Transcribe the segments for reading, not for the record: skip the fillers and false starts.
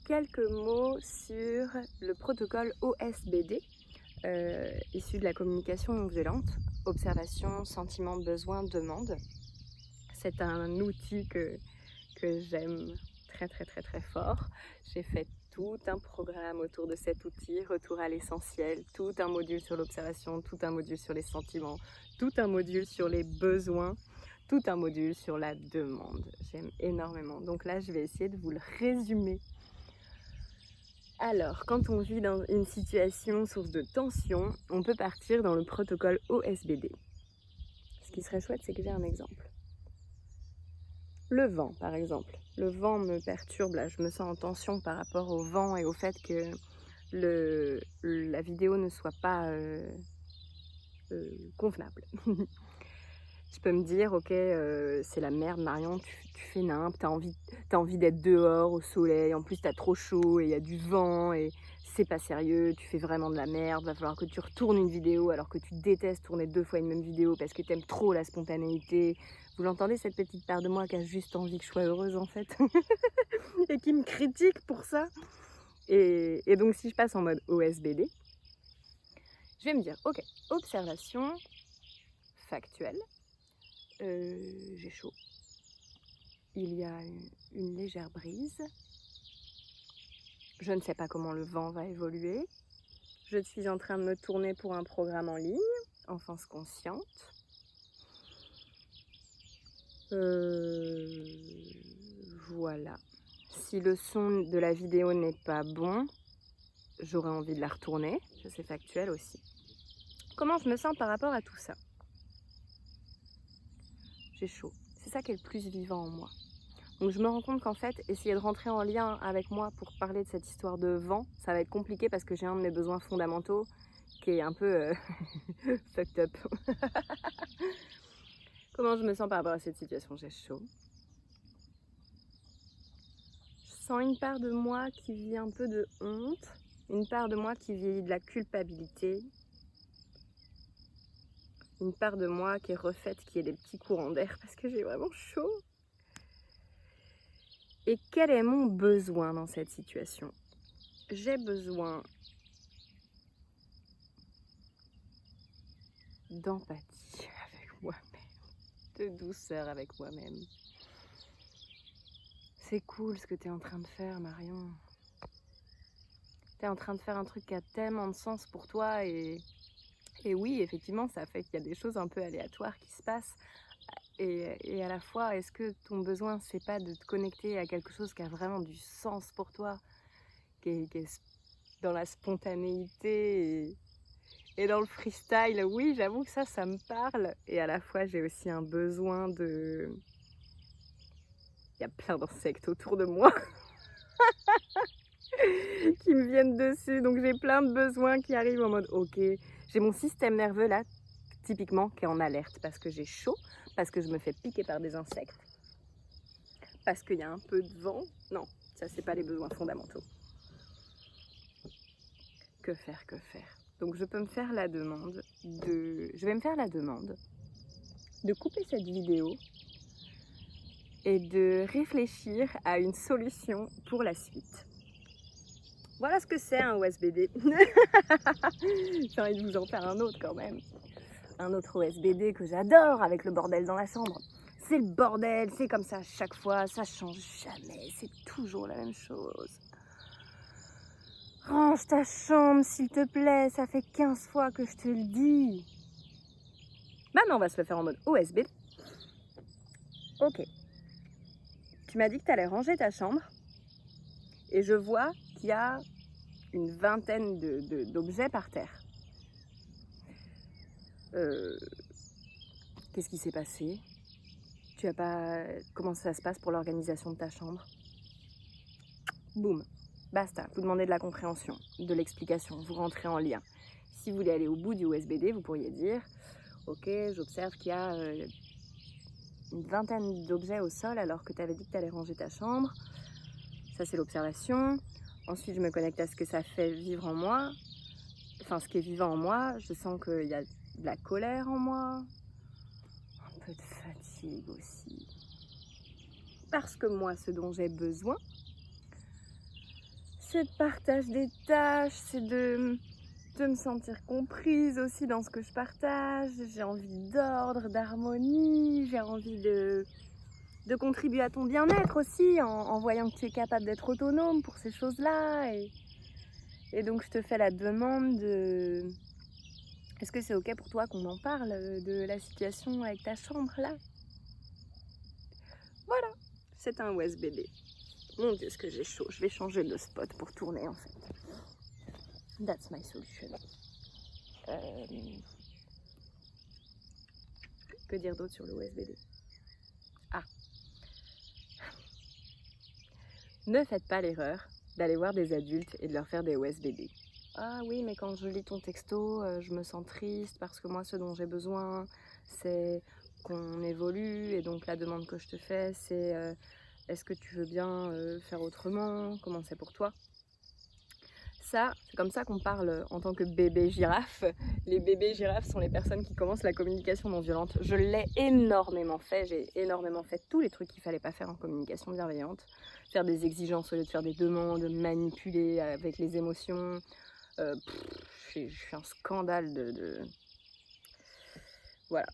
quelques mots sur le protocole OSBD, issu de la communication non violente, observation, sentiment, besoin, demande. C'est un outil que j'aime très fort. J'ai fait tout un programme autour de cet outil, retour à l'essentiel, tout un module sur l'observation, tout un module sur les sentiments, tout un module sur les besoins, tout un module sur la demande. J'aime énormément. Donc là, je vais essayer de vous le résumer. Alors, quand on vit dans une situation source de tension, on peut partir dans le protocole OSBD. Ce qui serait chouette, c'est que j'ai un exemple. Le vent, par exemple. Le vent me perturbe, là, je me sens en tension par rapport au vent et au fait que la vidéo ne soit pas convenable. Je peux me dire, ok, c'est la merde Marion, tu fais nimp, t'as envie d'être dehors au soleil, en plus t'as trop chaud et il y a du vent et c'est pas sérieux, tu fais vraiment de la merde, va falloir que tu retournes une vidéo alors que tu détestes tourner 2 fois une même vidéo parce que t'aimes trop la spontanéité. Vous l'entendez, cette petite part de moi qui a juste envie que je sois heureuse en fait et qui me critique pour ça. Et donc si je passe en mode OSBD, je vais me dire, ok, observation factuelle, j'ai chaud. Il y a une légère brise. Je ne sais pas comment le vent va évoluer. Je suis en train de me tourner pour un programme en ligne, Enfance consciente. Voilà. Si le son de la vidéo n'est pas bon, j'aurais envie de la retourner. Ça, c'est factuel aussi. Comment je me sens par rapport à tout ça? J'ai chaud. C'est ça qui est le plus vivant en moi. Donc je me rends compte qu'en fait, essayer de rentrer en lien avec moi pour parler de cette histoire de vent, ça va être compliqué parce que j'ai un de mes besoins fondamentaux qui est un peu fucked up. Comment je me sens par rapport à cette situation? J'ai chaud. Je sens une part de moi qui vit un peu de honte, une part de moi qui vit de la culpabilité, une part de moi qui est refaite, qui est des petits courants d'air parce que j'ai vraiment chaud. Et quel est mon besoin dans cette situation? J'ai besoin d'empathie avec moi-même, de douceur avec moi-même. C'est cool ce que tu es en train de faire, Marion. Tu es en train de faire un truc qui a tellement de sens pour toi et oui, effectivement, ça fait qu'il y a des choses un peu aléatoires qui se passent. Et à la fois, est-ce que ton besoin, c'est pas de te connecter à quelque chose qui a vraiment du sens pour toi, qui est dans la spontanéité et dans le freestyle? Oui, j'avoue que ça me parle. Et à la fois, j'ai aussi un besoin de... Il y a plein d'insectes autour de moi qui me viennent dessus. Donc j'ai plein de besoins qui arrivent en mode ok. J'ai mon système nerveux là, typiquement, qui est en alerte parce que j'ai chaud, parce que je me fais piquer par des insectes, parce qu'il y a un peu de vent. Non, ça c'est pas les besoins fondamentaux. Que faire, que faire? Donc je peux me faire la demande de... Je vais me faire la demande de couper cette vidéo et de réfléchir à une solution pour la suite. Voilà ce que c'est un OSBD. J'ai envie de vous en faire un autre quand même. Un autre OSBD que j'adore avec le bordel dans la chambre. C'est le bordel, c'est comme ça à chaque fois, ça change jamais, c'est toujours la même chose. Range ta chambre s'il te plaît, ça fait 15 fois que je te le dis. Maintenant on va se le faire en mode OSBD. Ok. Tu m'as dit que tu allais ranger ta chambre et je vois qu'il y a une vingtaine d'objets par terre. Qu'est-ce qui s'est passé? Tu as pas... Comment ça se passe pour l'organisation de ta chambre? Boum, basta, vous demandez de la compréhension, de l'explication, vous rentrez en lien. Si vous voulez aller au bout du OSBD, vous pourriez dire ok, j'observe qu'il y a une vingtaine d'objets au sol alors que tu avais dit que tu allais ranger ta chambre. Ça c'est l'observation. Ensuite je me connecte à ce que ça fait vivre en moi, enfin ce qui est vivant en moi. Je sens qu'il y a de la colère en moi, un peu de fatigue aussi. Parce que moi, ce dont j'ai besoin, c'est de partage des tâches, c'est de me sentir comprise aussi dans ce que je partage. J'ai envie d'ordre, d'harmonie, j'ai envie de contribuer à ton bien-être aussi en voyant que tu es capable d'être autonome pour ces choses-là. Et donc je te fais la demande de... Est-ce que c'est ok pour toi qu'on en parle de la situation avec ta chambre là? Voilà, c'est un OSBD. Mon Dieu, ce que j'ai chaud. Je vais changer de spot pour tourner en fait. That's my solution. Que dire d'autre sur le OSBD? Ah, ne faites pas l'erreur d'aller voir des adultes et de leur faire des OSBD. Ah oui, mais quand je lis ton texto, je me sens triste parce que moi, ce dont j'ai besoin, c'est qu'on évolue. Et donc, la demande que je te fais, c'est est-ce que tu veux bien faire autrement? Comment c'est pour toi? Ça, c'est comme ça qu'on parle en tant que bébé girafe. Les bébés girafes sont les personnes qui commencent la communication non violente. Je l'ai énormément fait, j'ai énormément fait tous les trucs qu'il fallait pas faire en communication bienveillante. Faire des exigences au lieu de faire des demandes, manipuler avec les émotions. Je suis un scandale Voilà.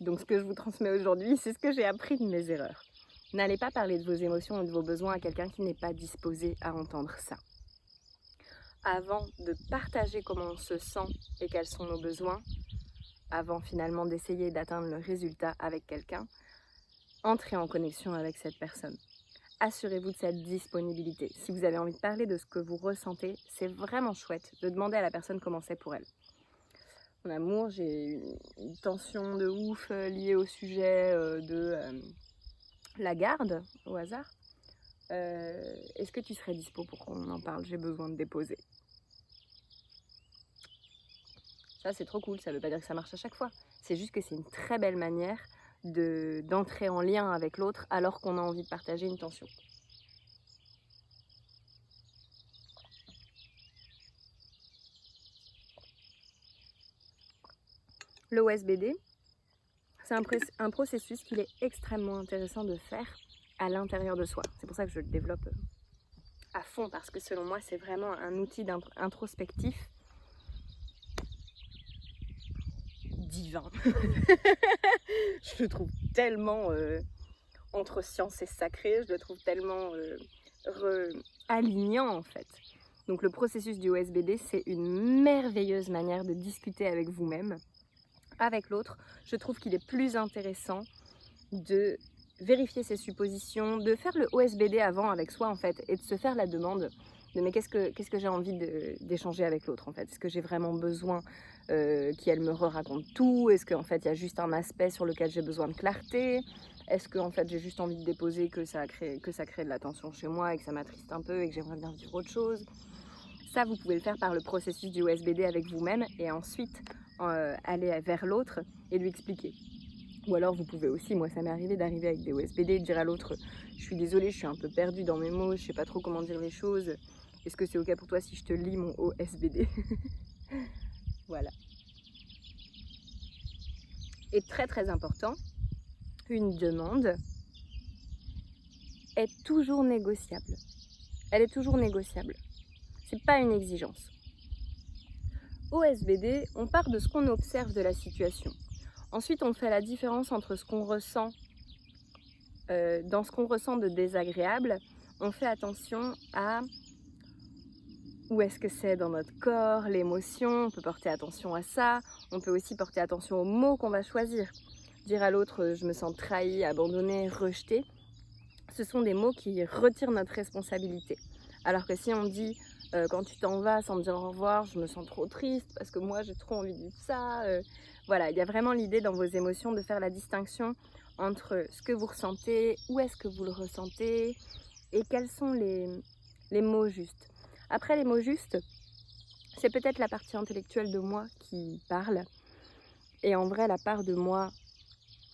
Donc ce que je vous transmets aujourd'hui, c'est ce que j'ai appris de mes erreurs. N'allez pas parler de vos émotions et de vos besoins à quelqu'un qui n'est pas disposé à entendre ça. Avant de partager comment on se sent et quels sont nos besoins, avant finalement d'essayer d'atteindre le résultat avec quelqu'un, entrez en connexion avec cette personne. Assurez-vous de cette disponibilité. Si vous avez envie de parler de ce que vous ressentez, c'est vraiment chouette de demander à la personne comment c'est pour elle. En amour, j'ai une tension de ouf liée au sujet de la garde, au hasard. Est-ce que tu serais dispo pour qu'on en parle? J'ai besoin de déposer. Ça, c'est trop cool. Ça veut pas dire que ça marche à chaque fois. C'est juste que c'est une très belle manière d'entrer en lien avec l'autre alors qu'on a envie de partager une tension. Le OSBD, c'est un processus qu'il est extrêmement intéressant de faire à l'intérieur de soi. C'est pour ça que je le développe à fond, parce que selon moi, c'est vraiment un outil introspectif divin. Je le trouve tellement entre science et sacré, je le trouve tellement alignant en fait. Donc le processus du OSBD, c'est une merveilleuse manière de discuter avec vous-même, avec l'autre. Je trouve qu'il est plus intéressant de vérifier ses suppositions, de faire le OSBD avant avec soi en fait, et de se faire la demande de mais qu'est-ce que j'ai envie d'échanger avec l'autre en fait. Est-ce que j'ai vraiment besoin qu'elle me raconte tout? Est-ce qu'en fait il y a juste un aspect sur lequel j'ai besoin de clarté? Est-ce que en fait j'ai juste envie de déposer que ça crée de la tension chez moi et que ça m'attriste un peu et que j'aimerais bien vivre autre chose? Ça, vous pouvez le faire par le processus du OSBD avec vous-même et ensuite aller vers l'autre et lui expliquer. Ou alors vous pouvez aussi, moi ça m'est arrivé d'arriver avec des OSBD et de dire à l'autre je suis désolée, je suis un peu perdue dans mes mots, je sais pas trop comment dire les choses. Est-ce que c'est ok pour toi si je te lis mon OSBD? Voilà. Et très très important, une demande est toujours négociable. Elle est toujours négociable. C'est pas une exigence. OSBD, on part de ce qu'on observe de la situation. Ensuite, on fait la différence entre ce qu'on ressent, dans ce qu'on ressent de désagréable, on fait attention à où est-ce que c'est dans notre corps, l'émotion, on peut porter attention à ça, on peut aussi porter attention aux mots qu'on va choisir. Dire à l'autre je me sens trahi, abandonné, rejeté, ce sont des mots qui retirent notre responsabilité. Alors que si on dit quand tu t'en vas sans me dire au revoir, je me sens trop triste parce que moi j'ai trop envie de vivre ça. Voilà, il y a vraiment l'idée dans vos émotions de faire la distinction entre ce que vous ressentez, où est-ce que vous le ressentez et quels sont les mots justes. Après les mots justes, c'est peut-être la partie intellectuelle de moi qui parle. Et en vrai, la part de moi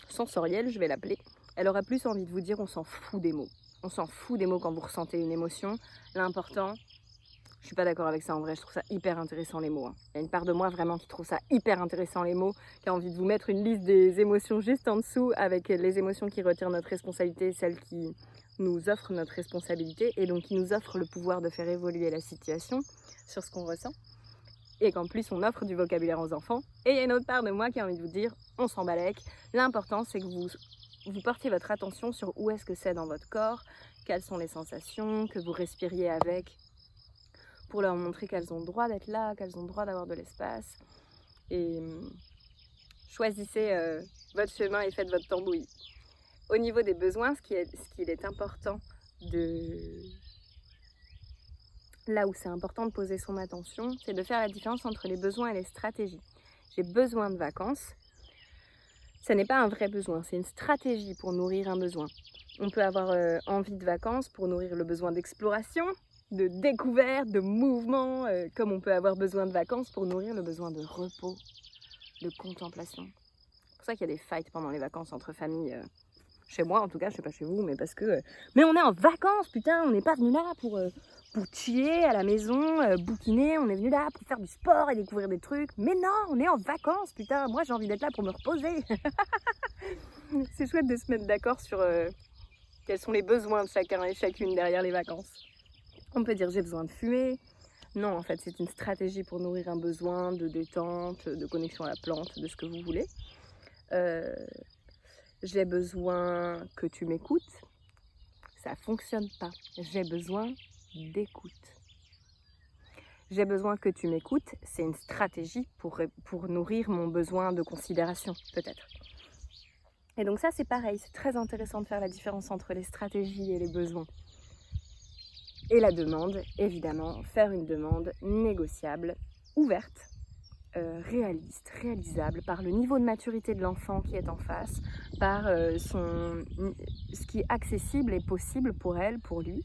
sensorielle, je vais l'appeler, elle aura plus envie de vous dire on s'en fout des mots. On s'en fout des mots quand vous ressentez une émotion. L'important, je suis pas d'accord avec ça en vrai, je trouve ça hyper intéressant les mots. Hein. Il y a une part de moi vraiment qui trouve ça hyper intéressant les mots, qui a envie de vous mettre une liste des émotions juste en dessous avec les émotions qui retirent notre responsabilité, celles qui nous offre notre responsabilité et donc qui nous offre le pouvoir de faire évoluer la situation sur ce qu'on ressent. Et qu'en plus on offre du vocabulaire aux enfants. Et il y a une autre part de moi qui a envie de vous dire, on s'en balèque. L'important c'est que vous portiez votre attention sur où est-ce que c'est dans votre corps, quelles sont les sensations, que vous respiriez avec, pour leur montrer qu'elles ont le droit d'être là, qu'elles ont le droit d'avoir de l'espace. Et choisissez votre chemin et faites votre tambouille. Au niveau des besoins, ce qu'il est important de... Là où c'est important de poser son attention, c'est de faire la différence entre les besoins et les stratégies. J'ai besoin de vacances. Ce n'est pas un vrai besoin, c'est une stratégie pour nourrir un besoin. On peut avoir envie de vacances pour nourrir le besoin d'exploration, de découverte, de mouvement, comme on peut avoir besoin de vacances pour nourrir le besoin de repos, de contemplation. C'est pour ça qu'il y a des fights pendant les vacances entre familles. Chez moi, en tout cas, je sais pas chez vous, mais parce que... mais on est en vacances, putain, on n'est pas venu là pour chiller à la maison, bouquiner, on est venu là pour faire du sport et découvrir des trucs. Mais non, on est en vacances, putain, moi j'ai envie d'être là pour me reposer. C'est chouette de se mettre d'accord sur quels sont les besoins de chacun et chacune derrière les vacances. On peut dire j'ai besoin de fumer. Non, en fait, c'est une stratégie pour nourrir un besoin de détente, de connexion à la plante, de ce que vous voulez. J'ai besoin que tu m'écoutes. Ça fonctionne pas. J'ai besoin d'écoute. J'ai besoin que tu m'écoutes, c'est une stratégie pour nourrir mon besoin de considération, peut-être. Et donc ça, c'est pareil, c'est très intéressant de faire la différence entre les stratégies et les besoins. Et la demande, évidemment, faire une demande négociable, ouverte, réaliste, réalisable, par le niveau de maturité de l'enfant qui est en face, par ce qui est accessible et possible pour elle, pour lui.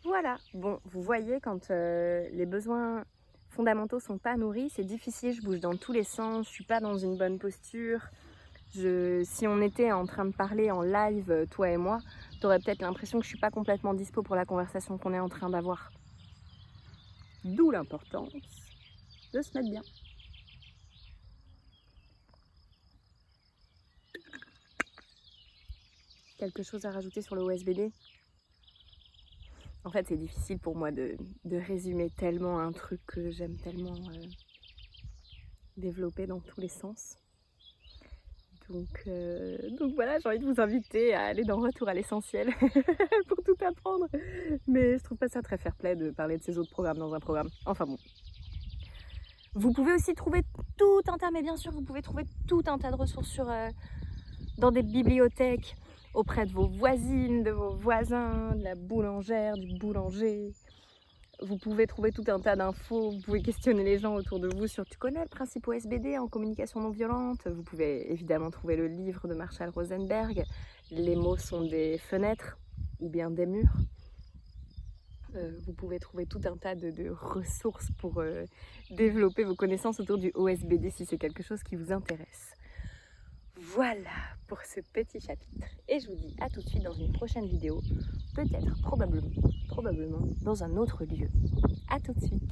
Voilà, bon, vous voyez, quand les besoins fondamentaux sont pas nourris, c'est difficile, je bouge dans tous les sens, je suis pas dans une bonne posture. Si on était en train de parler en live, toi et moi, t'aurais peut-être l'impression que je suis pas complètement dispo pour la conversation qu'on est en train d'avoir. D'où l'importance de se mettre bien. Quelque chose à rajouter sur le OSBD ? En fait, c'est difficile pour moi de résumer tellement un truc que j'aime tellement développer dans tous les sens. Donc voilà, j'ai envie de vous inviter à aller dans Retour à l'essentiel pour tout apprendre. Mais je trouve pas ça très fair-play de parler de ces autres programmes dans un programme. Enfin bon. Vous pouvez aussi trouver tout un tas, mais bien sûr, vous pouvez trouver tout un tas de ressources dans des bibliothèques, auprès de vos voisines, de vos voisins, de la boulangère, du boulanger. Vous pouvez trouver tout un tas d'infos, vous pouvez questionner les gens autour de vous sur « Tu connais le principe OSBD en communication non violente ?» Vous pouvez évidemment trouver le livre de Marshall Rosenberg, « Les mots sont des fenêtres » ou bien des murs. Vous pouvez trouver tout un tas de ressources pour développer vos connaissances autour du OSBD si c'est quelque chose qui vous intéresse. Voilà pour ce petit chapitre. Et je vous dis à tout de suite dans une prochaine vidéo, peut-être, probablement dans un autre lieu. À tout de suite.